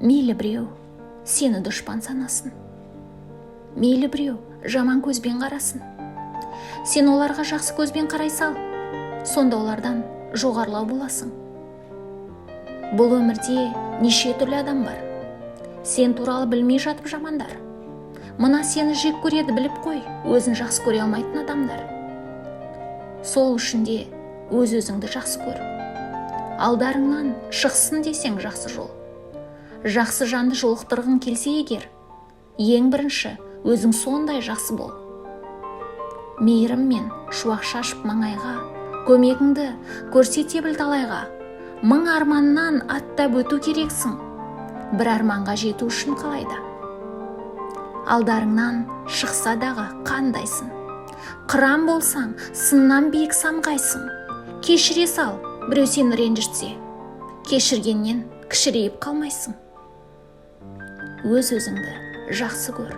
Мейлі біреу сені дұшпан санасын, мейлі біреу жаман көзбен қарасын, сен оларға жақсы көзбен қарай сал, сонда олардан жоғарылау боласың. Бұл өмірде неше түрлі адам бар. Сен туралы білмей жатып жамандар. Мына сені жек көреді біліп қой, өзін жақсы көре алмайтын адамдар. Сол үшін де өз-өзіңді жақсы көр. Алдарыңнан шықсын десең жақсы жол. Жақсы жанды жолықтырғың келсе егер, ең бірінші өзің сондай жақсы бол. Мейіріммен шуақ шашып маңайға, көмегіңді көрсете біл талайға. Мың арманнан аттап өту керексің, бір арманға жету үшін қалайда. Алдарыңнан шықса дағы қандайсың, қыран болсаң, сыннан биік самғайсың. Кешіре сал, біреу сені ренжітсе, кешіргеннен кішірейіп қалмайсың. Өз-өзіңді жақсы көр.